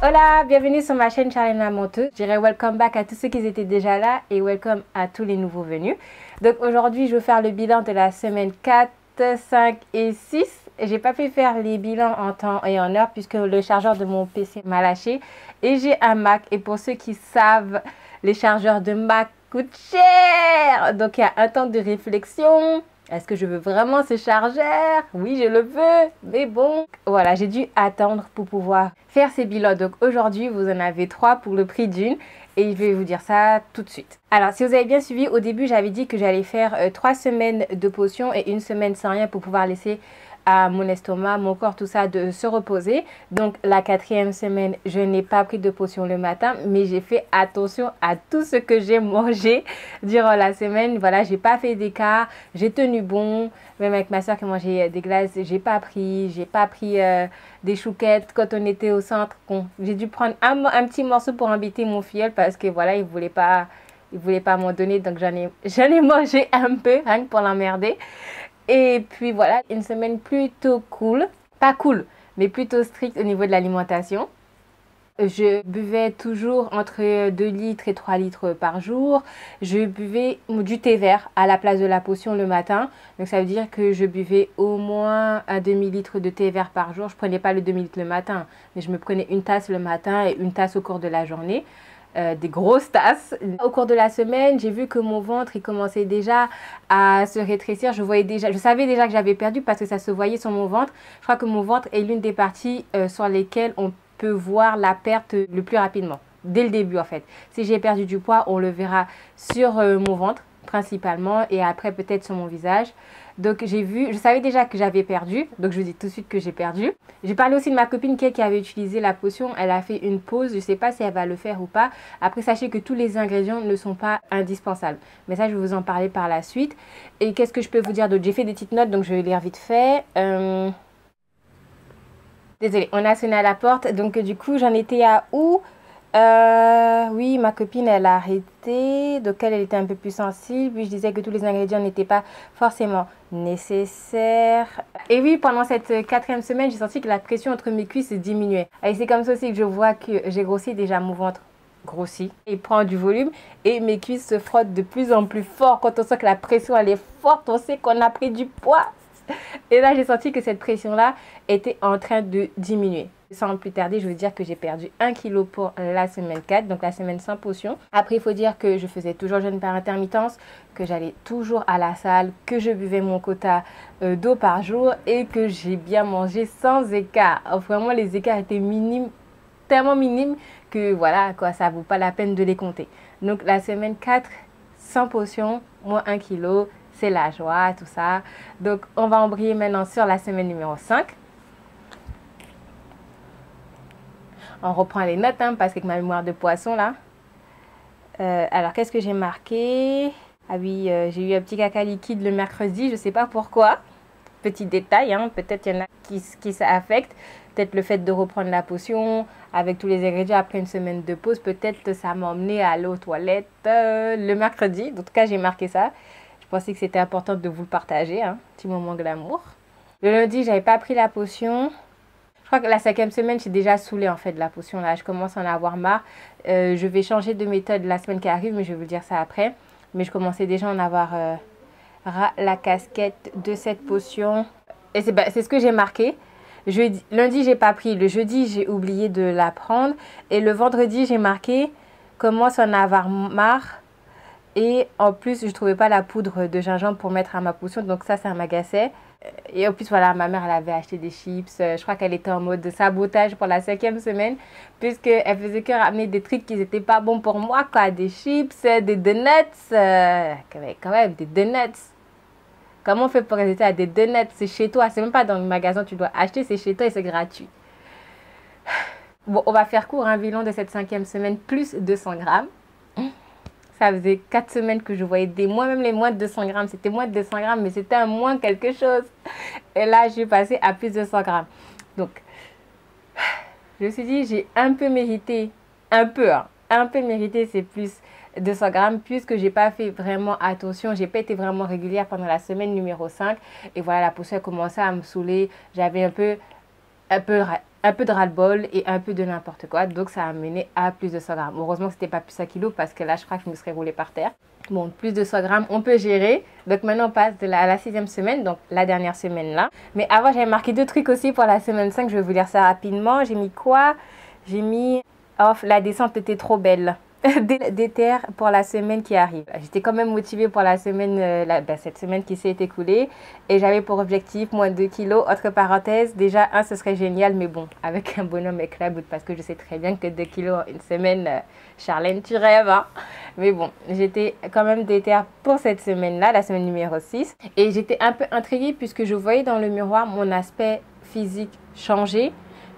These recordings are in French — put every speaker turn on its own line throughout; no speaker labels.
Hola, bienvenue sur ma chaîne Charlène la Menteuse. Je dirais welcome back à tous ceux qui étaient déjà là et welcome à tous les nouveaux venus. Donc aujourd'hui, je vais faire le bilan de la semaine 4, 5 et 6. J'ai pas pu faire les bilans en temps et en heure puisque le chargeur de mon PC m'a lâché. Et j'ai un Mac. Et pour ceux qui savent, les chargeurs de Mac coûtent cher. Donc il y a un temps de réflexion. Est-ce que je veux vraiment ce chargeur? Oui, je le veux, mais bon. Voilà, j'ai dû attendre pour pouvoir faire ces bilans. Donc aujourd'hui, vous en avez 3 pour le prix d'une. Et je vais vous dire ça tout de suite. Alors, si vous avez bien suivi, au début, j'avais dit que j'allais faire 3 semaines de potions et 1 semaine sans rien pour pouvoir laisser à mon estomac, mon corps, tout ça, de se reposer. Donc, la 4e semaine, je n'ai pas pris de potion le matin, mais j'ai fait attention à tout ce que j'ai mangé durant la semaine. Voilà, j'ai pas fait d'écart, j'ai tenu bon. Même avec ma soeur qui mangeait des glaces, j'ai pas pris des chouquettes quand on était au centre. Bon, j'ai dû prendre un petit morceau pour embêter mon filleul parce que voilà, il voulait pas m'en donner, donc j'en ai mangé un peu, rien que pour l'emmerder. Et puis voilà, une semaine plutôt cool. Pas cool, mais plutôt stricte au niveau de l'alimentation. Je buvais toujours entre 2 litres et 3 litres par jour. Je buvais du thé vert à la place de la potion le matin. Donc ça veut dire que je buvais au moins un demi-litre de thé vert par jour. Je ne prenais pas le demi-litre le matin, mais je me prenais une tasse le matin et une tasse au cours de la journée. Des grosses tasses. Au cours de la semaine, j'ai vu que mon ventre il commençait déjà à se rétrécir. Je savais déjà que j'avais perdu parce que ça se voyait sur mon ventre. Je crois que mon ventre est l'une des parties sur lesquelles on peut voir la perte le plus rapidement. Dès le début en fait. Si j'ai perdu du poids, on le verra sur mon ventre principalement et après peut-être sur mon visage. Donc je savais déjà que j'avais perdu, donc je vous dis tout de suite que j'ai perdu. J'ai parlé aussi de ma copine qui avait utilisé la potion, elle a fait une pause, je ne sais pas si elle va le faire ou pas. Après sachez que tous les ingrédients ne sont pas indispensables, mais ça je vais vous en parler par la suite. Et qu'est-ce que je peux vous dire d'autre? J'ai fait des petites notes donc je vais lire vite fait. Désolée, on a sonné à la porte, donc du coup j'en étais à où? Oui, ma copine, elle a arrêté, donc elle était un peu plus sensible. Puis je disais que tous les ingrédients n'étaient pas forcément nécessaires. Et oui, pendant cette 4e semaine, j'ai senti que la pression entre mes cuisses diminuait. Et c'est comme ça aussi que je vois que j'ai grossi. Déjà, mon ventre grossit et prend du volume. Et mes cuisses se frottent de plus en plus fort. Quand on sent que la pression, elle est forte, on sait qu'on a pris du poids. Et là, j'ai senti que cette pression-là était en train de diminuer. Sans plus tarder, je veux dire que j'ai perdu 1 kg pour la semaine 4, donc la semaine sans potion. Après, il faut dire que je faisais toujours jeûne par intermittence, que j'allais toujours à la salle, que je buvais mon quota d'eau par jour et que j'ai bien mangé sans écart. Vraiment, les écarts étaient minimes, tellement minimes que voilà, quoi, ça ne vaut pas la peine de les compter. Donc, la semaine 4, sans potion, moins 1 kg, c'est la joie, tout ça. Donc, on va embrayer maintenant sur la semaine numéro 5. On reprend les notes, hein, parce qu'avec ma mémoire de poisson, là. Alors, qu'est-ce que j'ai marqué? Ah oui, j'ai eu un petit caca liquide le mercredi, je ne sais pas pourquoi. Petit détail, hein, peut-être il y en a qui ça affecte. Peut-être le fait de reprendre la potion avec tous les ingrédients après une semaine de pause. Peut-être ça m'a emmené à aller aux toilettes le mercredi. En tout cas, j'ai marqué ça. Je pensais que c'était important de vous le partager, hein, petit moment glamour. Le lundi, j'avais pas pris la potion. Je crois que la 5e semaine, j'ai déjà saoulé en fait de la potion là. Je commence à en avoir marre. Je vais changer de méthode la semaine qui arrive, mais je vais vous dire ça après. Mais je commençais déjà à en avoir la casquette de cette potion. Et c'est ce que j'ai marqué. Lundi, j'ai pas pris. Le jeudi, j'ai oublié de la prendre. Et le vendredi, j'ai marqué commence à en avoir marre. Et en plus, je trouvais pas la poudre de gingembre pour mettre à ma potion. Donc ça m'agaçait. Et en plus, voilà, ma mère, elle avait acheté des chips. Je crois qu'elle était en mode de sabotage pour la 5e semaine. Puisqu'elle faisait que ramener des trucs qui n'étaient pas bons pour moi, quoi. Des chips, des donuts. Quand même, des donuts. Comment on fait pour résister à des donuts? C'est chez toi. C'est même pas dans le magasin, tu dois acheter. C'est chez toi et c'est gratuit. Bon, on va faire court, un bilan de cette 5e semaine, plus 200 grammes. Ça faisait 4 semaines que je voyais des moins, même les moins de 200 grammes. C'était moins de 200 grammes, mais c'était un moins quelque chose. Et là, je suis passée à plus de 100 grammes. Donc, je me suis dit, j'ai un peu mérité, un peu mérité ces plus de 200 grammes puisque j'ai pas fait vraiment attention. J'ai pas été vraiment régulière pendant la semaine numéro 5. Et voilà, la potion a commencé à me saouler. J'avais un peu un peu de ras-le-bol et un peu de n'importe quoi. Donc ça a mené à plus de 100 grammes. Heureusement que c'était pas plus 1 kilo parce que là je crois que je me serais roulée par terre. Bon, plus de 100 grammes, on peut gérer. Donc maintenant on passe à la 6e semaine, donc la dernière semaine là. Mais avant j'avais marqué 2 trucs aussi pour la semaine 5, je vais vous lire ça rapidement. J'ai mis quoi? J'ai mis la descente était trop belle. Des terres pour la semaine qui arrive. J'étais quand même motivée pour la semaine, cette semaine qui s'est écoulée et j'avais pour objectif moins 2 kilos. Entre parenthèses, déjà ce serait génial, mais bon, avec un bonhomme éclaboutte parce que je sais très bien que 2 kilos en une semaine, Charlène, tu rêves, hein. Mais bon, j'étais quand même déter pour cette semaine-là, la semaine numéro 6 et j'étais un peu intriguée puisque je voyais dans le miroir mon aspect physique changer.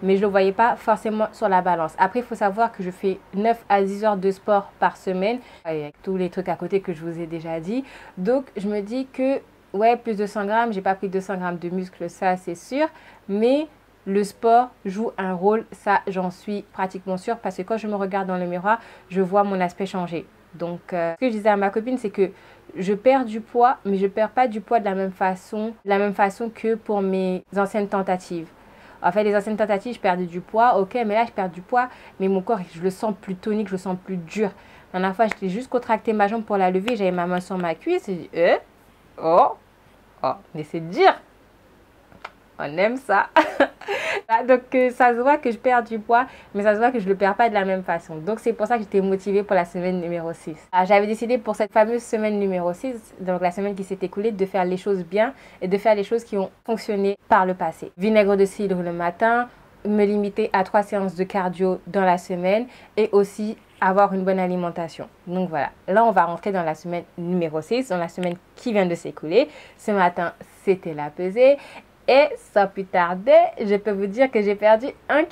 Mais je ne le voyais pas forcément sur la balance. Après, il faut savoir que je fais 9 à 10 heures de sport par semaine, avec tous les trucs à côté que je vous ai déjà dit. Donc, je me dis que, ouais, plus de 100 grammes, j'ai pas pris 200 grammes de muscle, ça c'est sûr. Mais le sport joue un rôle, ça j'en suis pratiquement sûre. Parce que quand je me regarde dans le miroir, je vois mon aspect changer. Donc, ce que je disais à ma copine, c'est que je perds du poids, mais je ne perds pas du poids de la même façon que pour mes anciennes tentatives. En fait, les anciennes tentatives, je perdais du poids. Ok, mais là, je perds du poids. Mais mon corps, je le sens plus tonique, je le sens plus dur. La dernière fois, j'ai juste contracté ma jambe pour la lever. J'avais ma main sur ma cuisse. Et j'ai dit, mais c'est dur. On aime ça. Donc, ça se voit que je perds du poids, mais ça se voit que je ne le perds pas de la même façon. Donc, c'est pour ça que j'étais motivée pour la semaine numéro 6. J'avais décidé pour cette fameuse semaine numéro 6, donc la semaine qui s'est écoulée, de faire les choses bien et de faire les choses qui ont fonctionné par le passé. Vinaigre de cidre le matin, me limiter à 3 séances de cardio dans la semaine et aussi avoir une bonne alimentation. Donc voilà, là on va rentrer dans la semaine numéro 6, dans la semaine qui vient de s'écouler. Ce matin, c'était la pesée. Et sans plus tarder, je peux vous dire que j'ai perdu 1,3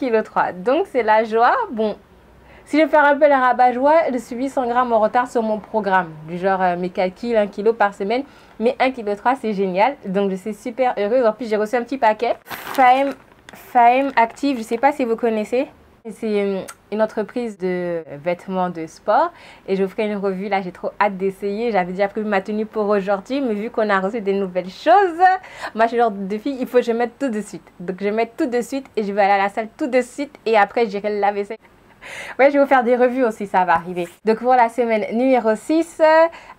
kg. Donc c'est la joie. Bon, si je fais un peu la rabat-joie, je suis 800 grammes en retard sur mon programme. Du genre mes calculs, 1 kg par semaine. Mais 1,3 kg, c'est génial. Donc je suis super heureuse. En plus, j'ai reçu un petit paquet. Faem Active, je ne sais pas si vous connaissez. C'est une entreprise de vêtements de sport et je vous ferai une revue. Là, j'ai trop hâte d'essayer. J'avais déjà prévu ma tenue pour aujourd'hui, mais vu qu'on a reçu des nouvelles choses, moi, je suis le genre de fille, il faut que je mette tout de suite. Donc, je mets tout de suite et je vais aller à la salle tout de suite et après, j'irai laver ça. Ouais, je vais vous faire des revues aussi, ça va arriver. Donc, pour la semaine numéro 6,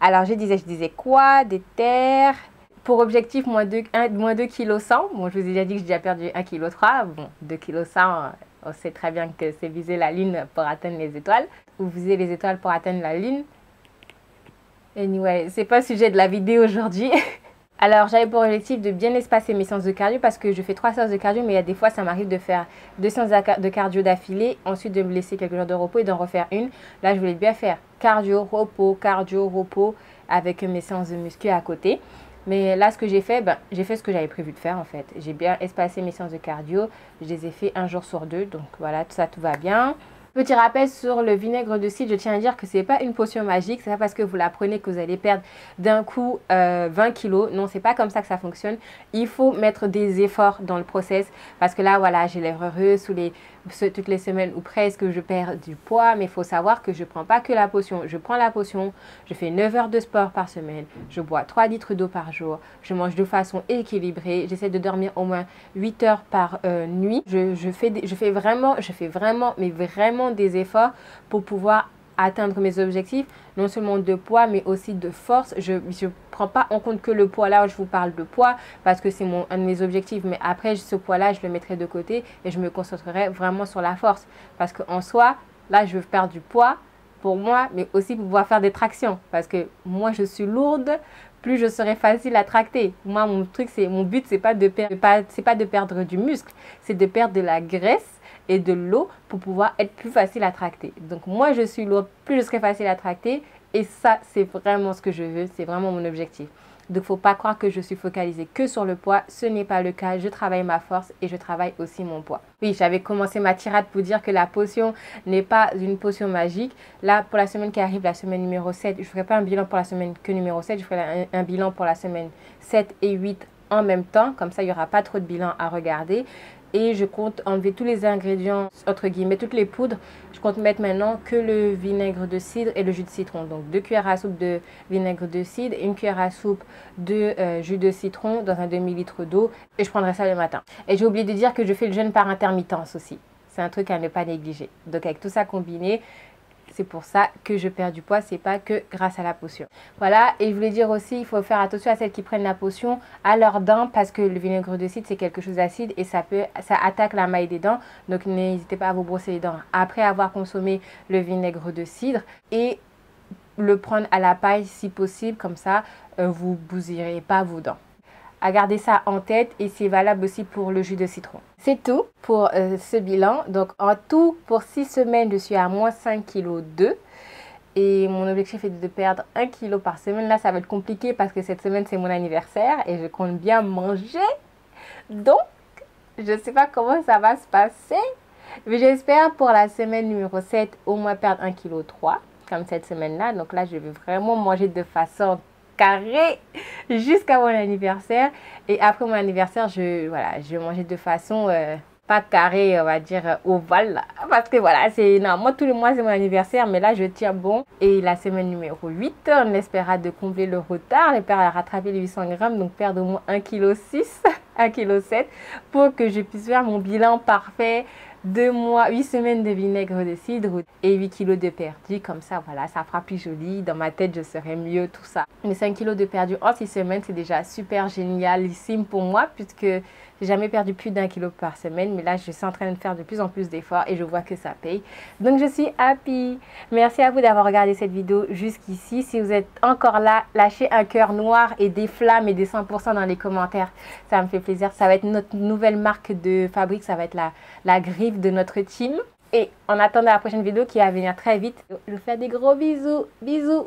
alors je disais quoi? Des terres. Pour objectif, moins 2,1 kg. Bon, je vous ai déjà dit que j'ai déjà perdu 1,3 kg. Bon, 2,1 kg. On sait très bien que c'est viser la lune pour atteindre les étoiles. Ou viser les étoiles pour atteindre la lune. Anyway, c'est pas le sujet de la vidéo aujourd'hui. Alors, j'avais pour objectif de bien espacer mes séances de cardio parce que je fais 3 séances de cardio, mais il y a des fois, ça m'arrive de faire 2 séances de cardio d'affilée, ensuite de me laisser quelques jours de repos et d'en refaire une. Là, je voulais bien faire cardio, repos, avec mes séances de muscu à côté. Mais là, ce que j'ai fait, j'ai fait ce que j'avais prévu de faire en fait. J'ai bien espacé mes séances de cardio. Je les ai fait un jour sur 2. Donc voilà, tout va bien. Petit rappel sur le vinaigre de cidre, je tiens à dire que ce n'est pas une potion magique. Ce n'est pas parce que vous la prenez que vous allez perdre d'un coup 20 kilos. Non, ce n'est pas comme ça que ça fonctionne. Il faut mettre des efforts dans le process. Parce que là, voilà, j'ai l'air heureuse toutes les semaines ou presque, je perds du poids. Mais il faut savoir que je ne prends pas que la potion. Je prends la potion, je fais 9 heures de sport par semaine. Je bois 3 litres d'eau par jour. Je mange de façon équilibrée. J'essaie de dormir au moins 8 heures par nuit. Je fais vraiment des efforts pour pouvoir atteindre mes objectifs, non seulement de poids mais aussi de force. Je ne prends pas en compte que le poids. Là je vous parle de poids parce que c'est un de mes objectifs, mais après ce poids là je le mettrai de côté et je me concentrerai vraiment sur la force parce qu'en soi là je veux perdre du poids pour moi, mais aussi pour pouvoir faire des tractions parce que moi je suis lourde, plus je serai facile à tracter. Moi mon but c'est pas de perdre du muscle, c'est de perdre de la graisse et de l'eau pour pouvoir être plus facile à tracter. Donc moi je suis lourde, plus je serai facile à tracter et ça c'est vraiment ce que je veux, c'est vraiment mon objectif. Donc il ne faut pas croire que je suis focalisée que sur le poids, ce n'est pas le cas. Je travaille ma force et je travaille aussi mon poids. Oui, j'avais commencé ma tirade pour dire que la potion n'est pas une potion magique. Là, pour la semaine qui arrive, la semaine numéro 7, je ne ferai pas un bilan pour la semaine que numéro 7, je ferai un bilan pour la semaine 7 et 8 en même temps. Comme ça, il n'y aura pas trop de bilan à regarder. Et je compte enlever tous les ingrédients, entre guillemets, toutes les poudres. Je compte mettre maintenant que le vinaigre de cidre et le jus de citron. Donc 2 cuillères à soupe de vinaigre de cidre et 1 cuillère à soupe de jus de citron dans un demi-litre d'eau. Et je prendrai ça le matin. Et j'ai oublié de dire que je fais le jeûne par intermittence aussi. C'est un truc à ne pas négliger. Donc avec tout ça combiné, c'est pour ça que je perds du poids, c'est pas que grâce à la potion. Voilà, et je voulais dire aussi, il faut faire attention à celles qui prennent la potion à leurs dents parce que le vinaigre de cidre, c'est quelque chose d'acide et ça attaque la maille des dents. Donc n'hésitez pas à vous brosser les dents après avoir consommé le vinaigre de cidre et le prendre à la paille si possible, comme ça vous bousillerez pas vos dents. À garder ça en tête et c'est valable aussi pour le jus de citron. C'est tout pour ce bilan. Donc en tout, pour 6 semaines, je suis à moins 5,2 kg. Et mon objectif est de perdre 1 kg par semaine. Là, ça va être compliqué parce que cette semaine, c'est mon anniversaire et je compte bien manger. Donc, je ne sais pas comment ça va se passer. Mais j'espère pour la semaine numéro 7, au moins perdre 1,3 kg comme cette semaine-là. Donc là, je vais vraiment manger de façon carré jusqu'à mon anniversaire et après mon anniversaire je vais manger de façon pas carré, on va dire ovale là. Parce que voilà, c'est moi tous les mois c'est mon anniversaire, mais là je tiens bon. Et la semaine numéro 8, on espérera de combler le retard, et rattraper les 800 grammes, donc perdre au moins 1,6 kg 1,7 kg pour que je puisse faire mon bilan parfait. 2 mois, 8 semaines de vinaigre de cidre et 8 kg de perdu. Comme ça, voilà, ça fera plus joli. Dans ma tête, je serai mieux, tout ça. Mais 5 kg de perdu en 6 semaines, c'est déjà super génialissime pour moi puisque j'ai jamais perdu plus d'1 kg par semaine. Mais là, je suis en train de faire de plus en plus d'efforts et je vois que ça paye. Donc, je suis happy. Merci à vous d'avoir regardé cette vidéo jusqu'ici. Si vous êtes encore là, lâchez un cœur noir et des flammes et des 100% dans les commentaires. Ça me fait plaisir. Ça va être notre nouvelle marque de fabrique. Ça va être la griffe de notre team. Et en attendant la prochaine vidéo qui va venir très vite, je vous fais des gros bisous. Bisous.